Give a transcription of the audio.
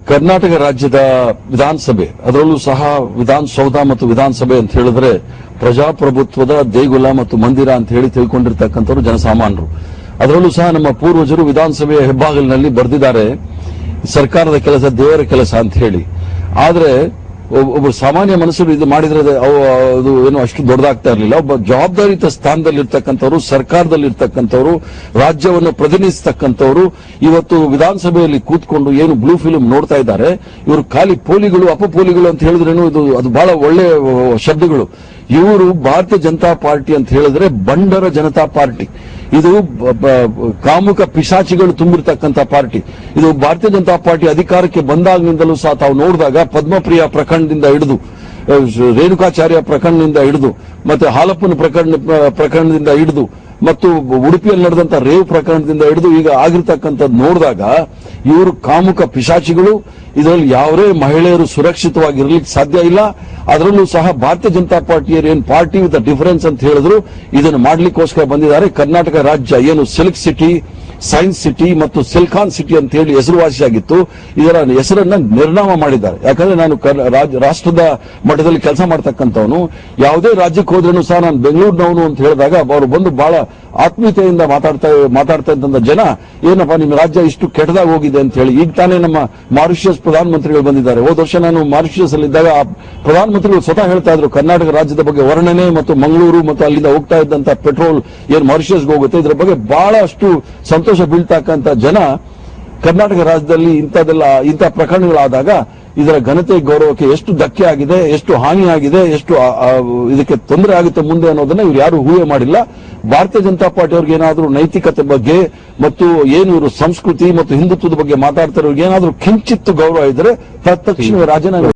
ಕರ್ನಾಟಕ ರಾಜ್ಯದ ವಿಧಾನಸಭೆ, ಅದರಲ್ಲೂ ಸಹ ವಿಧಾನಸೌಧ ಮತ್ತು ವಿಧಾನಸಭೆ ಅಂತ ಹೇಳಿದ್ರೆ ಪ್ರಜಾಪ್ರಭುತ್ವದ ದೇಗುಲ ಮತ್ತು ಮಂದಿರ ಅಂತ ಹೇಳಿ ತಿಳ್ಕೊಂಡಿರ್ತಕ್ಕಂಥವ್ರು ಜನಸಾಮಾನ್ಯರು. ಅದರಲ್ಲೂ ಸಹ ನಮ್ಮ ಪೂರ್ವಜರು ವಿಧಾನಸಭೆಯ ಹೆಬ್ಬಾಗಿಲಿನಲ್ಲಿ ಬರೆದಿದ್ದಾರೆ ಸರ್ಕಾರದ ಕೆಲಸ ದೇವರ ಕೆಲಸ ಅಂತ ಹೇಳಿ. ಆದ್ರೆ ಒಬ್ಬ ಸಾಮಾನ್ಯ ಮನುಷ್ಯರು ಇದು ಮಾಡಿದ್ರೆ ಅದು ಏನು ಅಷ್ಟು ದೊಡ್ಡದಾಗ್ತಾ ಇರಲಿಲ್ಲ. ಒಬ್ಬ ಜವಾಬ್ದಾರಿತ ಸ್ಥಾನದಲ್ಲಿರ್ತಕ್ಕಂಥವ್ರು, ಸರ್ಕಾರದಲ್ಲಿರ್ತಕ್ಕಂಥವ್ರು, ರಾಜ್ಯವನ್ನು ಪ್ರತಿನಿಧಿಸತಕ್ಕಂಥವ್ರು ಇವತ್ತು ವಿಧಾನಸಭೆಯಲ್ಲಿ ಕೂತ್ಕೊಂಡು ಏನು ಬ್ಲೂ ಫಿಲ್ಮ್ ನೋಡ್ತಾ ಇದ್ದಾರೆ. ಇವರು ಖಾಲಿ ಪೋಲಿಗಳು, ಅಪಪೋಲಿಗಳು ಅಂತ ಹೇಳಿದ್ರೇನು ಅದು ಬಹಳ ಒಳ್ಳೆ ಶಬ್ದಗಳು. ಇವರು ಭಾರತೀಯ ಜನತಾ ಪಾರ್ಟಿ ಅಂತ ಹೇಳಿದ್ರೆ ಬಂಡರ ಜನತಾ ಪಾರ್ಟಿ. ಇದು ಕಾಮುಕ ಪಿಶಾಚಿಗಳು ತುಂಬಿರ್ತಕ್ಕಂಥ ಪಾರ್ಟಿ. ಇದು ಭಾರತೀಯ ಜನತಾ ಪಾರ್ಟಿ ಅಧಿಕಾರಕ್ಕೆ ಬಂದಾಗಿನಿಂದಲೂ ಸಹ ತಾವು ನೋಡಿದಾಗ ಪದ್ಮಪ್ರಿಯ ಪ್ರಕರಣದಿಂದ ಹಿಡಿದು, ರೇಣುಕಾಚಾರ್ಯ ಪ್ರಕರಣದಿಂದ ಹಿಡಿದು, ಮತ್ತೆ ಹಾಲಪ್ಪನ ಪ್ರಕರಣದಿಂದ ಹಿಡಿದು, ಮತ್ತು ಉಡುಪಿಯಲ್ಲಿ ನಡೆದಂತ ರೇವ್ ಪ್ರಕರಣದಿಂದ ಹಿಡಿದು ಈಗ ಆಗಿರ್ತಕ್ಕಂಥದ್ದು ನೋಡಿದಾಗ ಇವರು ಕಾಮುಕ ಪಿಶಾಚಿಗಳು. ಇದರಲ್ಲಿ ಯಾವುದೇ ಮಹಿಳೆಯರು ಸುರಕ್ಷಿತವಾಗಿರ್ಲಿಕ್ಕೆ ಸಾಧ್ಯ ಇಲ್ಲ. ಅದರಲ್ಲೂ ಸಹ ಭಾರತೀಯ ಜನತಾ ಪಾರ್ಟಿಯರು ಏನು ಪಾರ್ಟಿ ವಿತ್ ಡಿಫರೆನ್ಸ್ ಅಂತ ಹೇಳಿದ್ರು, ಇದನ್ನು ಮಾಡ್ಲಿಕ್ಕೋಸ್ಕರ ಬಂದಿದ್ದಾರೆ. ಕರ್ನಾಟಕ ರಾಜ್ಯ ಏನು ಸಿಲ್ಕ್ ಸಿಟಿ, ಸೈನ್ಸ್ ಸಿಟಿ ಮತ್ತು ಸಿಲ್ಕಾನ್ ಸಿಟಿ ಅಂತ ಹೇಳಿ ಹೆಸರುವಾಸಿಯಾಗಿತ್ತು, ಇದರ ಹೆಸರನ್ನ ನಿರ್ನಾಮ ಮಾಡಿದ್ದಾರೆ. ಯಾಕಂದ್ರೆ ನಾನು ರಾಷ್ಟ್ರದ ಮಟ್ಟದಲ್ಲಿ ಕೆಲಸ ಮಾಡ್ತಕ್ಕಂಥವನು, ಯಾವುದೇ ರಾಜ್ಯಕ್ಕೆ ಹೋದ್ರೂ ಸಹ ನಾನು ಬೆಂಗಳೂರಿನವನು ಅಂತ ಹೇಳಿದಾಗ ಅವರು ಬಂದು ಬಹಳ ಆತ್ಮೀಯತೆಯಿಂದ ಮಾತಾಡ್ತಾ ಇದ್ದಂತ ಜನ, ಏನಪ್ಪಾ ನಿಮ್ಮ ರಾಜ್ಯ ಇಷ್ಟು ಕೆಟ್ಟದಾಗ ಹೋಗಿದೆ ಅಂತ ಹೇಳಿ. ಈಗ ತಾನೇ ನಮ್ಮ ಮಾರಿಷಿಯಸ್ ಪ್ರಧಾನಮಂತ್ರಿಗಳು ಬಂದಿದ್ದಾರೆ. ಹೋದ ವರ್ಷ ನಾನು ಮಾರಿಷಿಯಸ್ ಅಲ್ಲಿದ್ದಾಗ ಆ ಪ್ರಧಾನಮಂತ್ರಿಗಳು ಸ್ವತಃ ಹೇಳ್ತಾ ಇದ್ರು ಕರ್ನಾಟಕ ರಾಜ್ಯದ ಬಗ್ಗೆ ವರ್ಣನೆ, ಮತ್ತು ಮಂಗಳೂರು ಮತ್ತು ಅಲ್ಲಿಂದ ಹೋಗ್ತಾ ಇದ್ದಂತ ಪೆಟ್ರೋಲ್ ಏನು ಮಾರಿಷಿಯಸ್ಗೆ ಹೋಗುತ್ತೆ ಇದರ ಬಗ್ಗೆ ಬಹಳಷ್ಟು ಸಂತೋಷ ಬೀಳ್ತಕ್ಕಂಥ ಜನ ಕರ್ನಾಟಕ ರಾಜ್ಯದಲ್ಲಿ ಇಂಥ ಪ್ರಕರಣಗಳಾದಾಗ ಇದರ ಘನತೆ ಗೌರವಕ್ಕೆ ಎಷ್ಟು ಧಕ್ಕೆ ಆಗಿದೆ, ಎಷ್ಟು ಹಾನಿಯಾಗಿದೆ, ಎಷ್ಟು ಇದಕ್ಕೆ ತೊಂದರೆ ಆಗುತ್ತೆ ಮುಂದೆ ಅನ್ನೋದನ್ನ ಇವ್ರು ಯಾರು ಊಹೆ ಮಾಡಿಲ್ಲ. ಭಾರತೀಯ ಜನತಾ ಪಾರ್ಟಿ ಅವ್ರಿಗೆ ಏನಾದರೂ ನೈತಿಕತೆ ಬಗ್ಗೆ ಮತ್ತು ಏನು ಇವರು ಸಂಸ್ಕೃತಿ ಮತ್ತು ಹಿಂದುತ್ವದ ಬಗ್ಗೆ ಮಾತಾಡ್ತಾರೆ, ಏನಾದರೂ ಕಿಂಚಿತ್ತು ಗೌರವ ಇದ್ರೆ ತಕ್ಷಣ ರಾಜೀನಾಮೆ